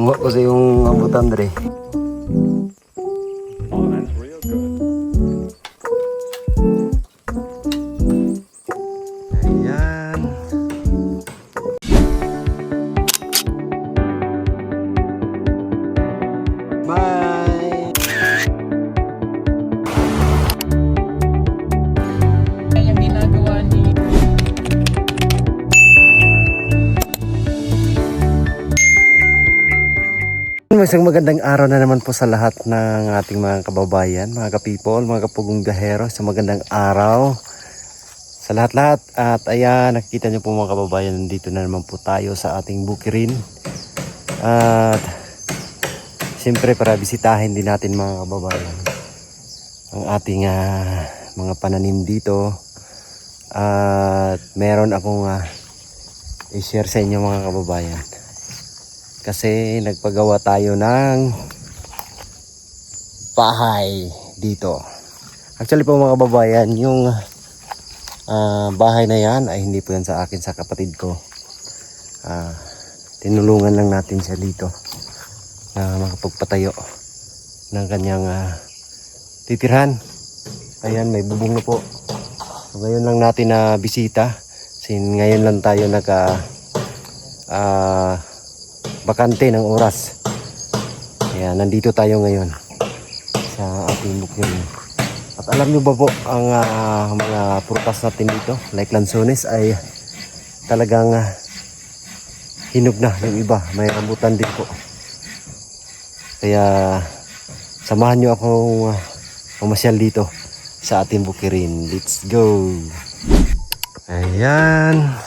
Kuha ko sa yung ambutan dre. Oh, that's real good. Ayan. Bye. Ang ginagawa ni Isang magandang araw na naman po sa lahat ng ating mga kababayan, mga ka-people, mga kapugong biyahero. Sa magandang araw sa lahat-lahat. At ayan, nakikita nyo po mga kababayan, nandito na naman po tayo sa ating bukirin. At siyempre para bisitahin din natin mga kababayan ang ating mga pananim dito. At meron akong i-share sa inyo mga kababayan. Kasi nagpagawa tayo ng bahay dito. Actually po mga kababayan, yung bahay na yan ay hindi po yan sa akin, sa kapatid ko. Tinulungan lang natin siya dito na makapagpatayo ng kanyang titirhan. Ayan, may bubong na po. So, ngayon lang natin na bisita. Ngayon lang tayo bakante ng oras. Kaya nandito tayo ngayon sa ating bukirin. At alam nyo ba po ang mga prutas natin dito, like lansones, ay talagang hinog na yung iba. May rambutan din po. Kaya samahan nyo akong mamasyal dito sa ating bukirin. Let's go! Ayan.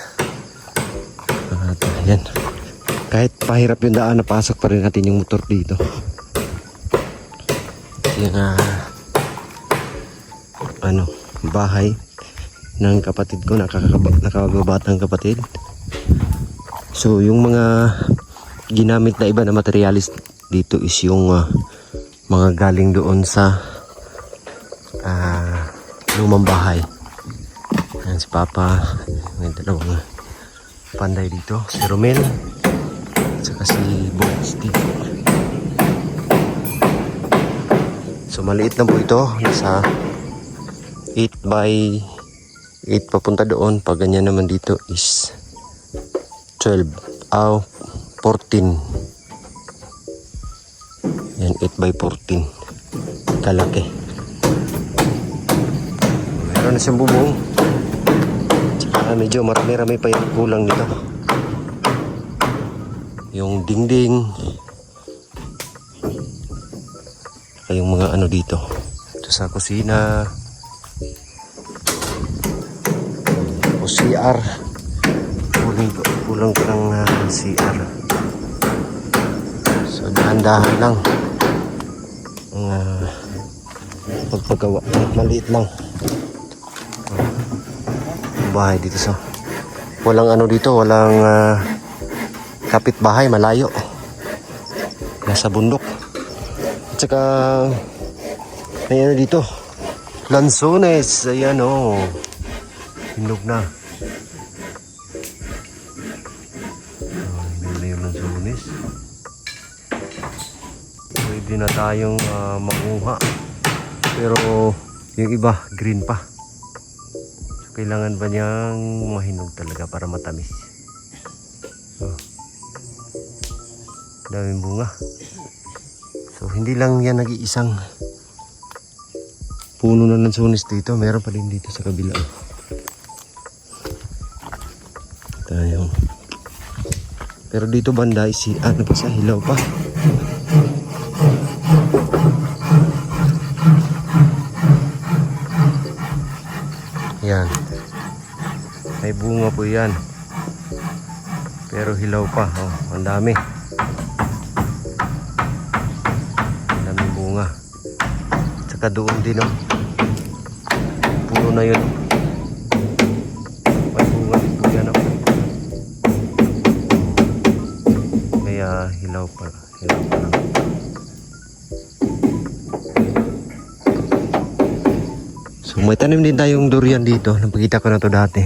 At ayan. Kahit pahirap yung daan, napasok pa rin natin yung motor dito. Yung bahay ng kapatid ko, nakakabatang kapatid. So yung mga ginamit na iba na materialis dito is yung mga galing doon sa lumang bahay. Ayan si Papa, may dalawang panday dito, si Romel saka si Bones dito. So maliit lang po ito, nasa 8 by 8 papunta doon. Pag ganyan naman dito is 12 14. Yan, 8 by 14 kalaki. Meron na siyang bubong, tsaka medyo marami-rami pa yung kulang nito. Yung dingding, yung mga ano dito. Ito sa kusina o CR. Kulang ko ng CR. So dahan-dahan lang ang pagpagawa. Maliit lang ang bahay dito. So walang ano dito, walang kapitbahay, malayo. Nasa bundok. At saka may ano dito, lansones. Ayan o, hinog na. Hindi na yung lansones. Pwede na tayong manguha. Pero yung iba green pa. So, kailangan ba niyang mahinog talaga para matamis? Daming bunga. So hindi lang yan nag-iisang puno na lansones dito, meron pa din dito sa kabila. Tayo. Pero dito banda si ano pa sa hilaw pa. Yan. May bunga po yan. Pero hilaw pa. Oh, ang dami. Tsaka doon din puno na yun, may bunga din po yan kaya hilaw pa lang. So may tanim din tayong durian dito, napakita ko na to dati.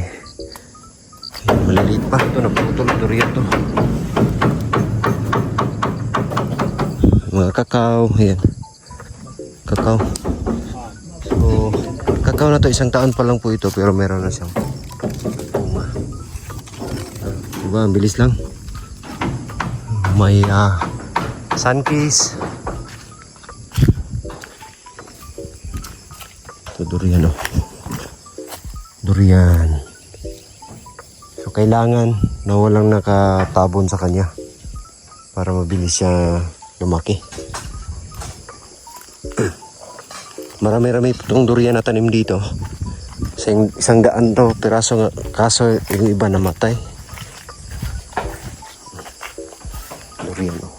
Maliliit pa ito, naputol durian to. Mga kakao, ayan. Kakao. So, kakao na to, isang taon pa lang po ito, pero meron na siyang bunga. Diba, ang bilis lang. May sunkiss. Ito durian, oh. Durian. So, kailangan na walang nakatabon sa kanya para mabilis siya lumaki. Marami-rami itong durian na tanim dito. Isang daan daw piraso nga, kaso yung iba namatay. Durian, oh.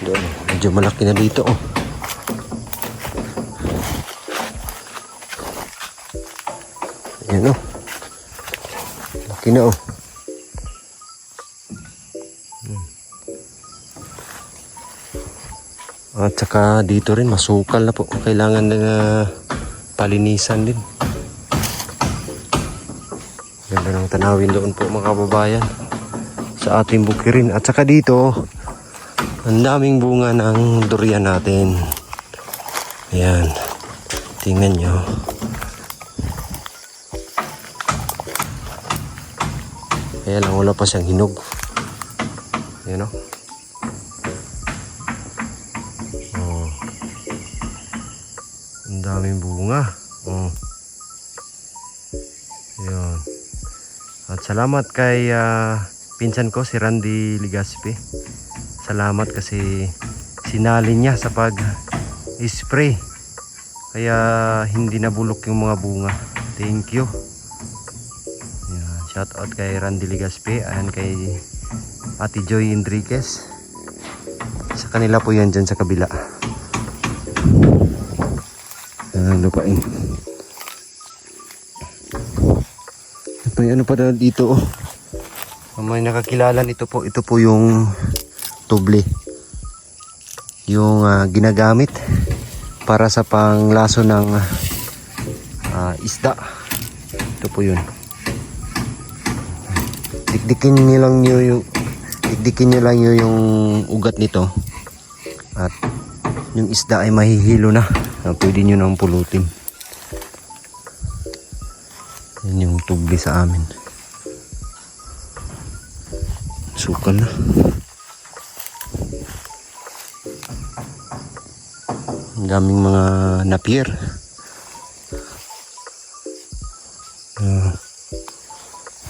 Doon, medyo malaki na dito, oh. Ayan, oh. Laki na, oh. At saka dito rin masukal na po. Kailangan na palinisan din. Ganda ng tanawin doon po mga kababayan. Sa ating bukirin. At saka dito, ang daming bunga ng durian natin. Ayan. Tingnan nyo. Kaya lang wala pa siyang hinog. Ayan, o. Ang daming bunga. Oh. Yun. At salamat kay pinsan ko si Randy Ligaspi. Salamat kasi sinalin niya sa pag-spray. Kaya hindi nabulok yung mga bunga. Thank you. Yan. Shout out kay Randy Ligaspi and kay Ate Joy Enriquez. Sa kanila po yan dyan sa kabila. Lupain. May ano pa dito, oh. May nakakilala nito po. Ito po yung tubli. Yung ginagamit para sa panglaso ng isda. Ito po yun. Dikdikin niyo lang yung ugat nito. At yung isda ay mahihilo na. Pwede nyo nang pulutin. Yan yung tubli sa amin. Sukal na. Ang daming mga napier.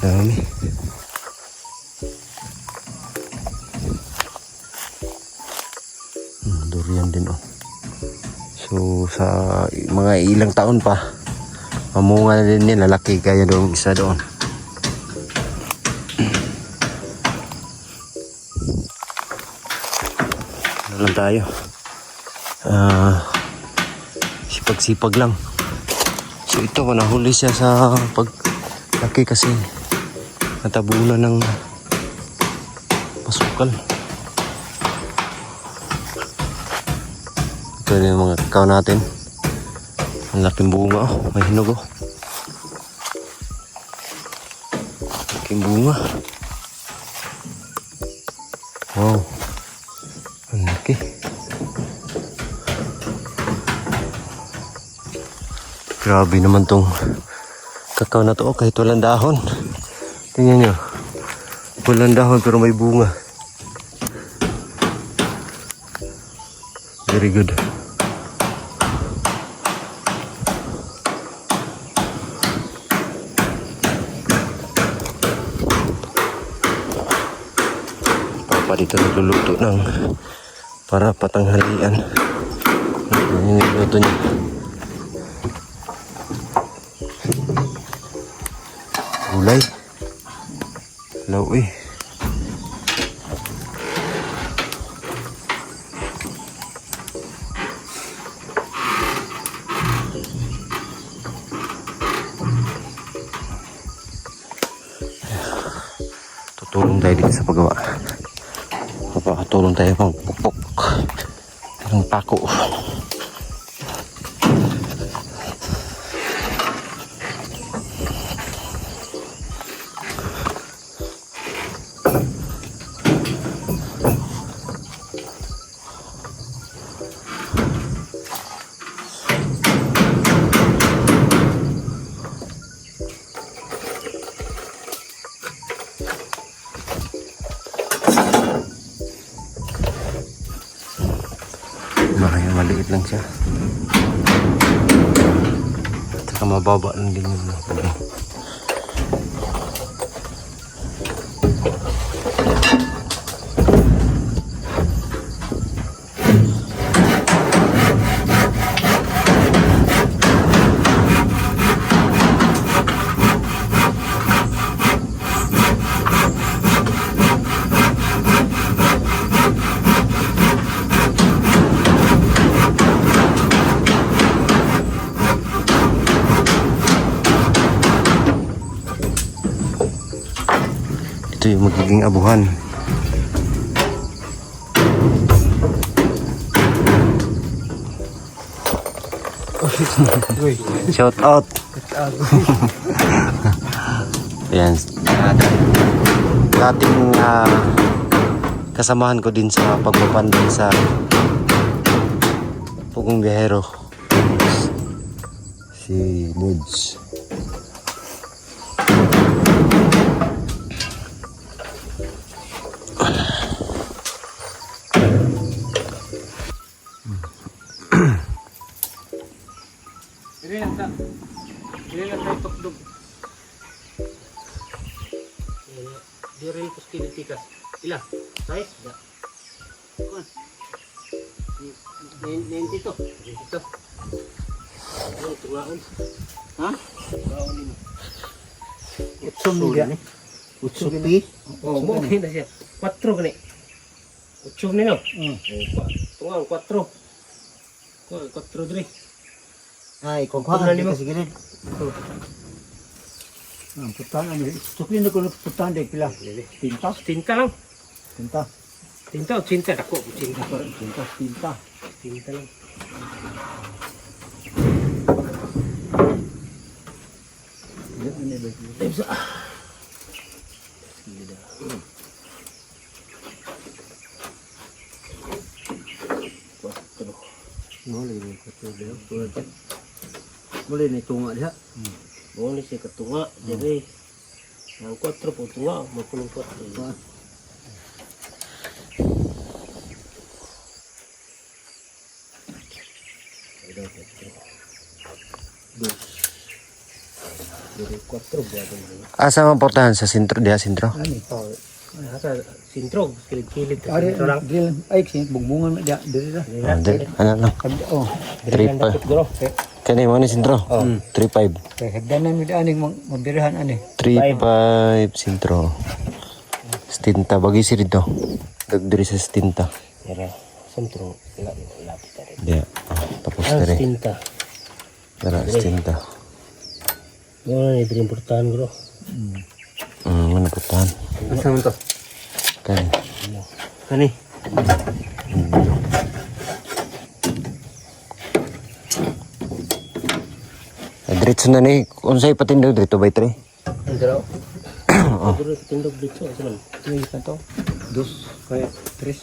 Dami. Durian din, oh. So sa mga ilang taon pa mamunga na din yan, lalaki kaya doon isa doon. Ano lang tayo, sipag-sipag lang. So ito, nahuli siya sa paglaki kasi natabunan ng masukal. Ito yung mga kakao natin. Ang laking bunga, oh. May hinog, oh. Laking bunga. Wow. Ang laki. Grabe naman tong kakao na to, oh. Kahit walang dahon. Tingnan nyo. Walang dahon pero may bunga. Very good. Dito nagluluto ng para patanghalian. Yung niluto niya. Gulay. Lawi. Tutulong tayo dito sa paggawa. Papakatulong tayo pang pukpok ng pako. maliit lang siya. Saka mababa lang din yung okay. Ito yung magiging abuhan. Shout out. Ayan. Dating kasamahan ko din sa pagpapanday sa Pugong Biyahero. Si Buds. Dili lang tayo tukdog. Diri ko skilitikas. Ila, size da. Kuan. 92. 92. Oh, tuwaon. Ha? Tuwaon ni. Utsom ni dia. Utsom pi. Oh, mo na siya. 4 gani. Utsom ni no. Tuwaon 4. Ko 4 diri. Ay, kung Utsom kuha na nimo. kasi gilid. Putan ani. Tukin na ko putan de pila. Tinta. Tinta lang. Tinta. Tinta o cinta dako. Cinta. Tinta. Tinta. Tinta lang. Dia ani ba? Bisa. Boleh ni ko dia. Boleh ni tunga dia. Boleh siya katunga. Jadi, ang 4 po tunga, mapulong 4. Jadi 4 buat ini. Asa man portahan sa sentro dia sentro. Ani. Hasa sintro, kilid-kilid. Ari Sintro lang. dia ay sin bungbungan dia diri lah. Ano lang. Oh. Dili lang dapat guro. Kani mo ni sentro. 35. Kay hagdanan mi aning mabirahan ani. 35 sentro. Stinta bagi si dito. Dagdiri sa stinta. Pero sintro, lapit na rin. Dia. Tapos Ang dire. stinta. Dara stinta. Yung ini important guro. Mana portahan. Asa man to? Kani. Kani. Diretso na ni unsay patindog dito by 3. Ang garo. Guro tindog dito. Saan? Ini kan to. Dos kaya tres.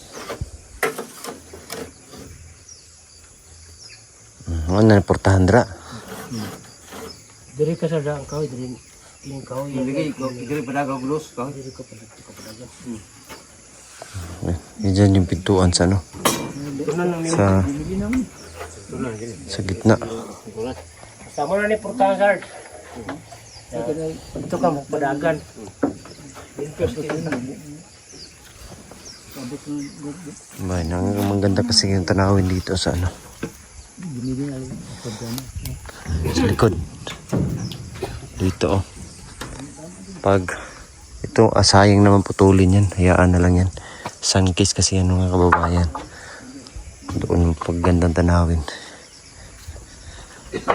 Ano na portahan dra. Diri ka sa daan kaway, diri yung kaway. Diri padaga gulos ka. Diri ka padagan. Diyan yung pintuan sa ano. Tunan lang nimo. Sa Tunan gini. sa gitna. Sama na ni portahan sir. Ito ka mo padagan. Bay, maganda kasi yung tanawin dito sa ano. Sa likod. Dito oh. Pag ito asayang naman putulin yan. Hayaan na lang yan. Sunkist kasi yan mga kababayan. Doon paggandang tanawin. Ito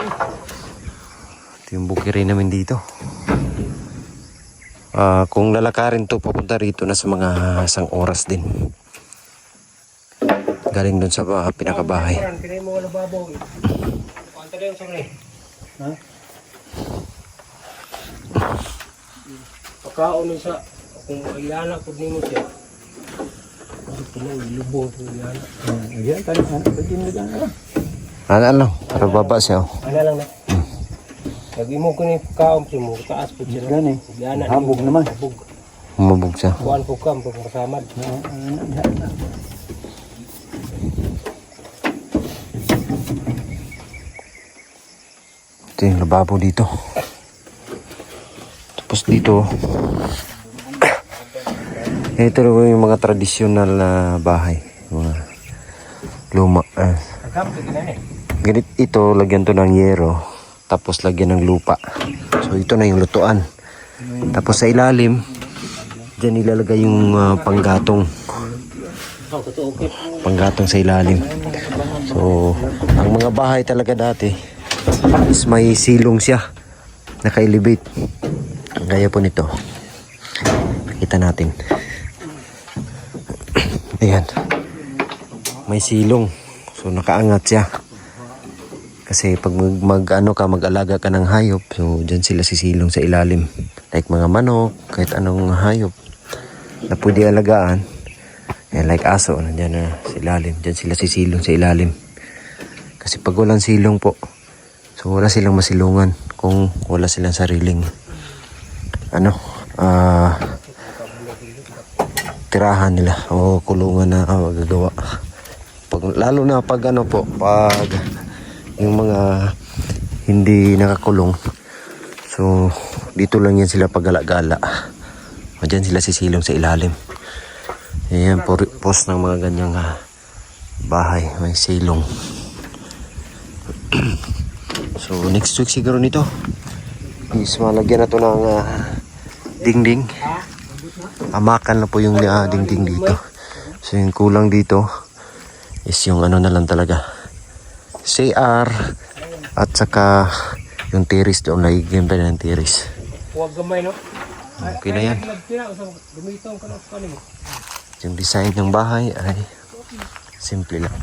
yung bukiri namin dito. Kung lalakarin to papunta rito na sa mga 1 oras din. Galing doon sa pinakabahay. Pinay mo wala babaw. Panta lang sa ni. Ha? Pagkaon sa kung ayana pud nimo siya. Ito na ilubong sa ayana. Ayan kan pwede mo dan ara. Ano lang, para baba siya oh. Ana lang na. Lagi mo ko ni kaom si mo taas pud siya. Gani. Ayana Habog naman. Habog. Humabog siya. Kuan ko kam pag masamad. Lababo dito. Tapos dito, ito na yung mga tradisyonal na bahay. Mga luma. Ganit ito, lagyan to ng yero. Tapos lagyan ng lupa. So ito na yung lutuan. Tapos sa ilalim, dyan ilalagay yung panggatong. Panggatong sa ilalim. So, ang mga bahay talaga dati is may silong siya. Naka-elevate. Gaya po nito. Kita natin. Ayan. May silong. So, nakaangat siya. Kasi pag mag-alaga ka ng hayop, so dyan sila sisilong sa ilalim. Like mga manok, kahit anong hayop na pwede alagaan. Ayan, like aso, nandyan na sa ilalim. Dyan sila sisilong sa ilalim. Kasi pag walang silong po, so wala silang masilungan kung wala silang sariling tirahan nila o kulungan na gagawa. Lalo na pag pag yung mga hindi nakakulong, so dito lang yan sila pagala-gala. O dyan sila sisilong sa ilalim. Ayan, post ng mga ganyang bahay, may silong. So next week siguro nito is malagyan na to ng dingding. Amakan na po yung dingding dito. So yung kulang dito is yung na lang talaga, CR at saka yung terrace doon, lagyan pa ng terrace. Huwag gamay, no? Okay na yan. Yung design ng bahay ay simple lang.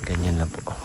Ganyan lang po.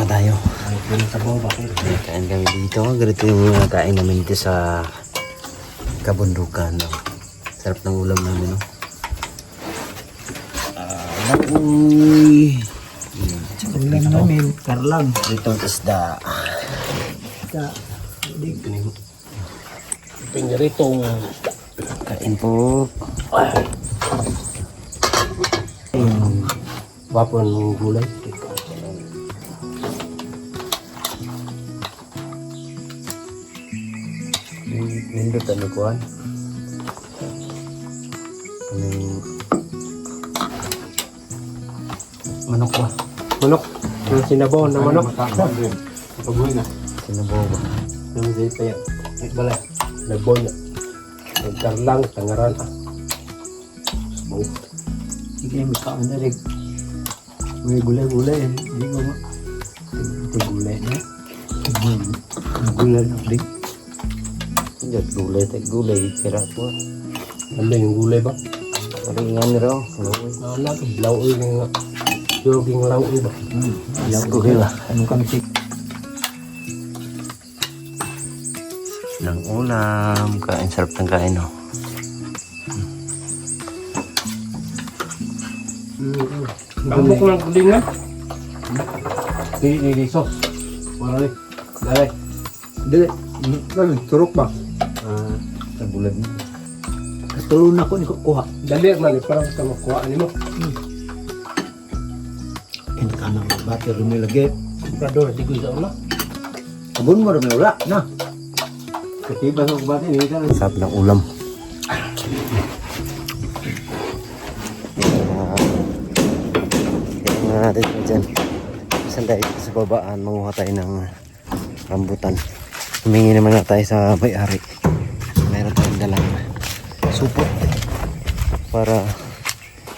na tayo. Ay, kung sa baba. Kain kami dito. Ganito yung mga kain namin dito sa kabundukan. No? Sarap ng ulam namin. No? Uy. Ulam namin, karlang. Dito isda. Pinggiritong Kain po. wapon ng gulay. Nindot ano kuhan. Manok ba? Manok. Yung sinabaw na manok. Pagbuhay na. Sinabaw ba? Yung di pa yan. Balay. Nagboy na. Nagkarlang. Tangaran. Sabaw. Sige, may kaon na rin. May gulay-gulay. Hindi ko ma. Ito gulay na. Gulay na rin. Hindi gulay. Gulay. Kira po. Ano yung gulay ba? Ringan raw. Anak. Lauoy nga. Joging lauoy ba? Okay ba? Anong kamsik? Ng ulam. Kain. Sarap ng kain. No? Bambok ng gulingan. Di sos. Wala rin. Dalay. Dili. Dali, turok ba? Sa bulag mo. Katulun ako ni kuha. Dali man. Parang sa makuhaan mo. Kanang bater rumilagay. Prador. Di ko isa una. Abon mo rumila na. Katiba sa kubati ni kan. Sarap ng ulam. Tingnan natin po dyan. Saan tayo dito sa babaan, manguha tayo ng rambutan. Humingi naman na tayo sa may-ari. Meron tayong dalang supot para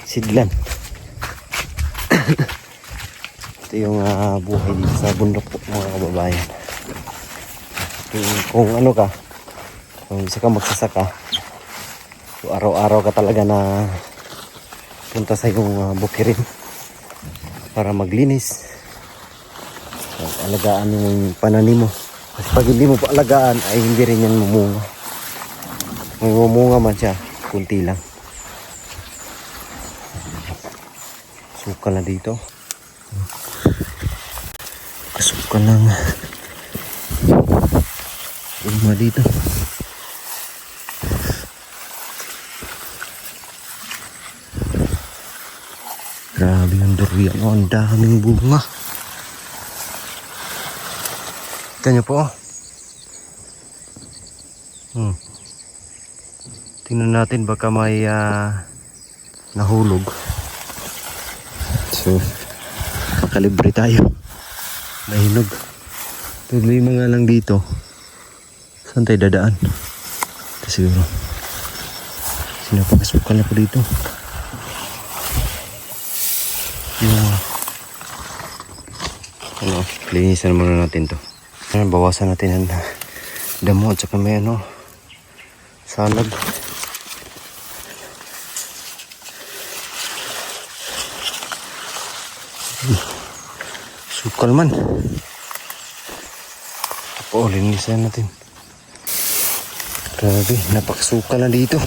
sidlan. Ito yung buhay dito sa bundok po, mga kababayan. Kung ano ka, kung isa ka magsasaka, so araw-araw ka talaga na punta sa iyong bukirin para maglinis, alagaan yung pananim mo. Kasi pag hindi mo paalagaan ay hindi rin yan mumunga. May mumunga man siya, kunti lang. Sukal na dito. Kasukal lang. Uma dito. Grabe yung durian. Oh, ang daming bunga. Kita niyo po. Tingnan natin baka may nahulog. So, makalibre tayo. Mahinog. Tuloy mga lang dito. Saan tayo dadaan? Ito siguro. Sinapakasukan na po dito. Ano, linisan muna natin to. Bawasan natin ang damo at saka may salad. Sukal man. Oo, linisan natin. Grabe, napakasukal na dito.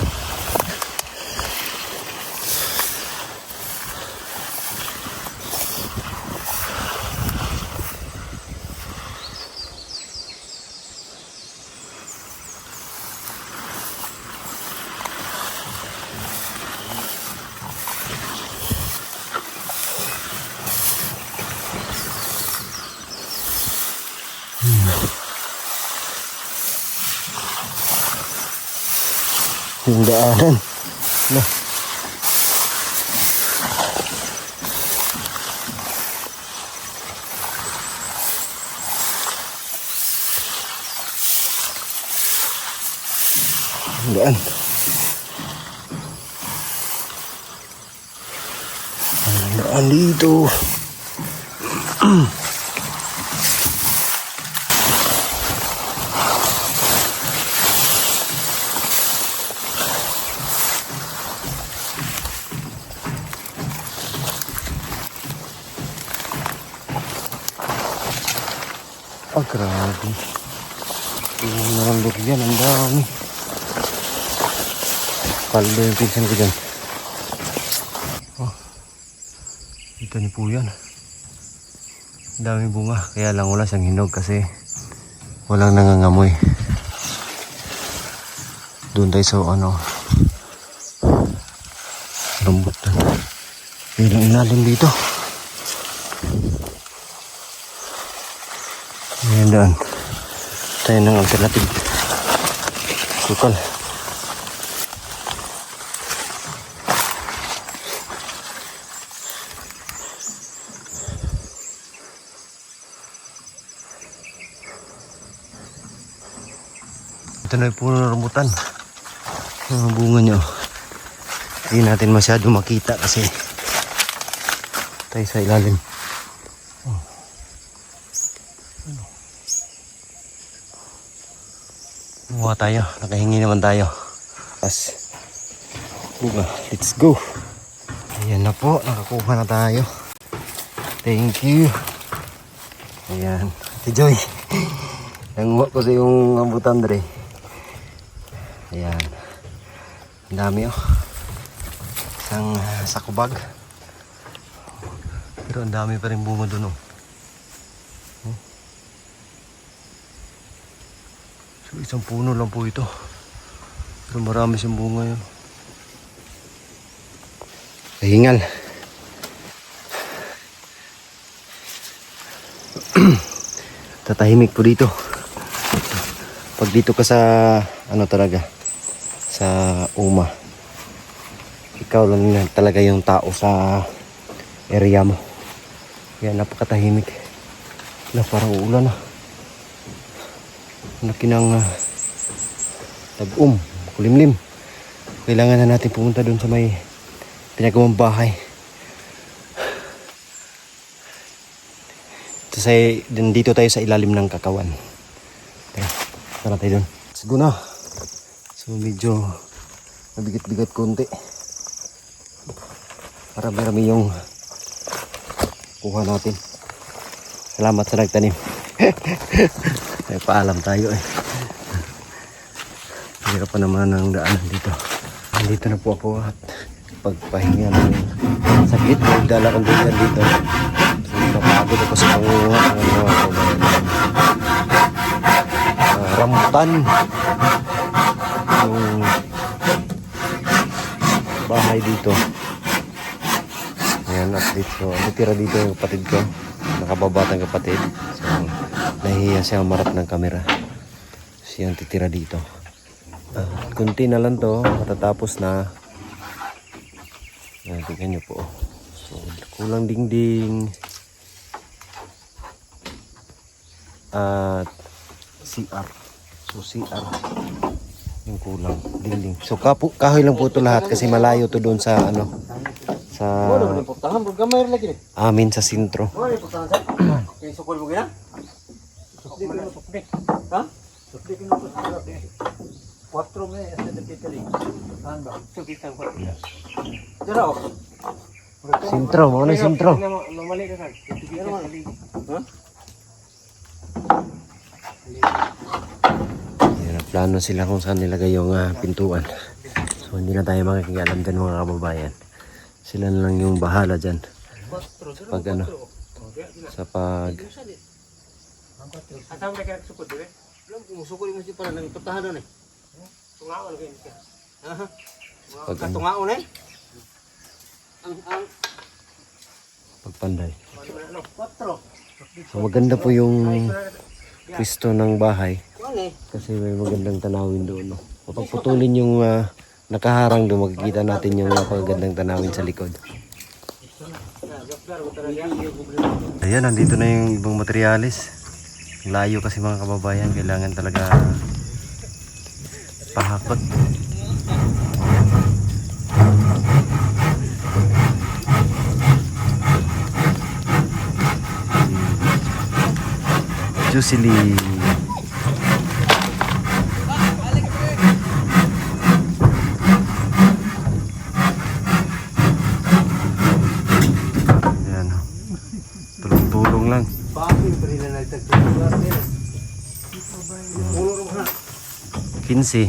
Yung daanan. Nah. Daan. Daan dito. Ah, grabe. Yung narambot yan, ang dami. Paldo yung pinsan ko dyan. Oh, kita niyo po yan. Ang dami bunga. Kaya lang wala siyang hinog kasi walang nangangamoy. Doon tayo sa ano, rambutan. Bilang ilalim dito. Ayan daan. Tayo ng alternative. Sukal. Ito na yung puno ng rambutan. Mga bunga nyo. Hindi natin masyado makita kasi tayo sa ilalim. Buha tayo. Nakahingi naman tayo. As bunga. Let's go. Ayan na po. Nakakuha na tayo. Thank you. Ayan. Si Joy. Nanguha ko sa yung rambutan dre. Ayan. Ang dami oh. Isang sakubag. Pero ang dami pa rin bunga dun oh. So isang puno lang po ito. Pero marami siyang bunga yun. Kahingal. Tatahimik po dito. Pag dito ka sa ano talaga, sa uma, ikaw lang talaga yung tao sa area mo. Kaya napakatahimik. Na parang ulan na. Laki ng tag-um, kulimlim. Kailangan na natin pumunta doon sa may pinagawang bahay. Dito tayo sa ilalim ng kakawan. Okay, tara tayo doon. Let's go na. So medyo mabigat-bigat konti. Marami-rami yung kuha natin. Salamat sa nagtanim. May paalam tayo eh. Hirap pa naman ang daanan dito. Nandito na po ako at pagpahinga ng sakit. Nagdala kong bigan dito. So napagod ako sa panguha ng mga rambutan. Yung bahay dito. Ayan at dito. Natira dito yung kapatid ko. Nakababatang kapatid. So nahihiya siya marap ng kamera. Siyang titira dito. Kunti na lang to. Matatapos na. Tingnan nyo po. So kulang dingding. At CR. So CR. Yung kulang dingding. So kahoy lang po ito lahat kasi malayo to doon sa ano. Sa amin sa sentro. Sentro, mana sentro? Plano sila kung saan nilagay yung pintuan. So hindi na tayo makikialam din mga kababayan. Sila na lang yung bahala dyan. Sa pag ano, sa pag Asam na kaya sukod dire? Musukul mo siya pala ng patahanan eh. Tungaon kayo siya. pag ano, Tungaon eh. pagpanday. Ano? 4. So maganda po yung pwesto ng bahay Ano eh? kasi may magandang tanawin doon. No? Kapag putulin yung nakaharang doon, makikita natin yung napakagandang tanawin sa likod. Ayan, nandito na yung ibang materialis. Layo kasi mga kababayan, kailangan talaga pahakot. Juicely. Ayan, tulong-tulong lang. 15.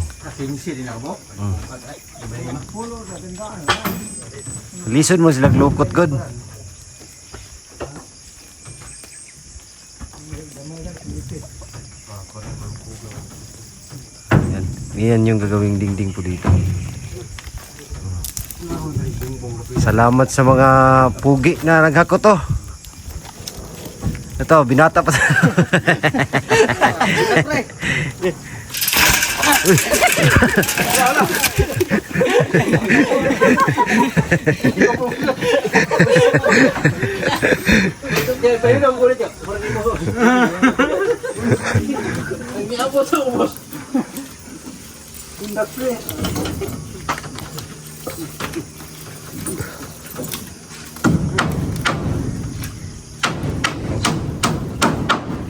Lisod mo sila lukot god. Yan yung gagawing dingding po dito. Salamat sa mga pugi na naghako to. Ito, binata pa.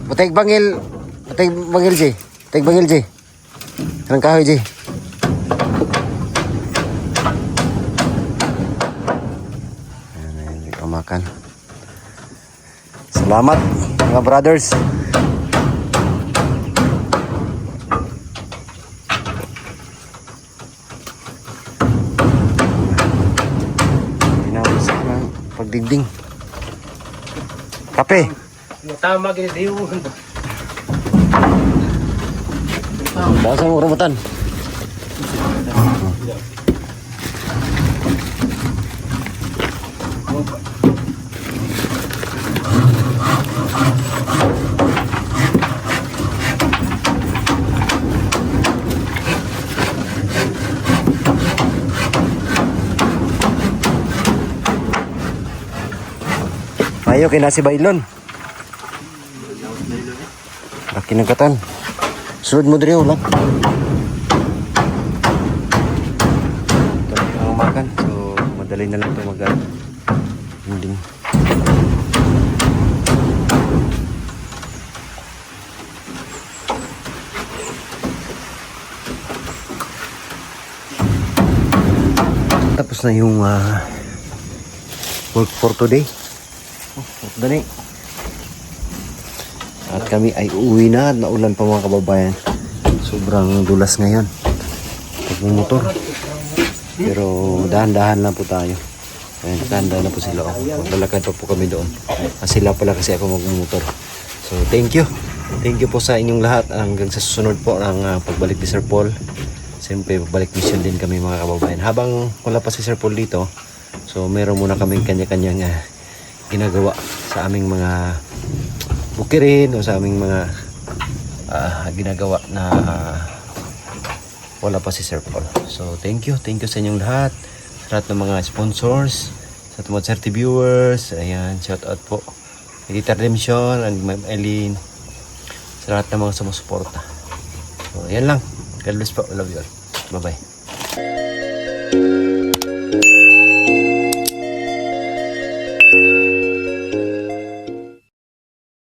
Buteg bangil Ji. Buteg bangil Ji. Kanang kahoy Ji. Ayan, makan. Salamat mga brothers. Tinapos ng pagdingding. Kape. Tama gini diyo. Basa mo rambutan. Ayo kay nasi bailon. Laki ng katan. Sulod mo diri ulam. Ito lang makan. So madali na lang ito mag-ending. Tapos na yung work for today. Dali. At kami ay uuwi na. Naulan pa mga kababayan. Sobrang dulas ngayon. Pagmumotor. Pero dahan-dahan lang po tayo. Ayan, dahan-dahan na po sila. Maglalakad pa po kami doon. Sila pala kasi ako magmumotor. So thank you. Thank you po sa inyong lahat. Hanggang sa susunod po ng pagbalik ni Sir Paul. Siyempre pagbalik mission din kami mga kababayan. Habang wala pa si Sir Paul dito. So meron muna kaming kanya-kanyang ginagawa sa aming mga bukirin o sa aming mga ginagawa na wala pa si Sir Paul. So thank you sa inyong lahat, sa lahat ng mga sponsors, sa mga Sir viewers. Ayan, shout out po Editor Redemption and Ma'am Eileen, sa lahat ng mga sumusuporta. So yan lang. God bless po, love you all, bye bye.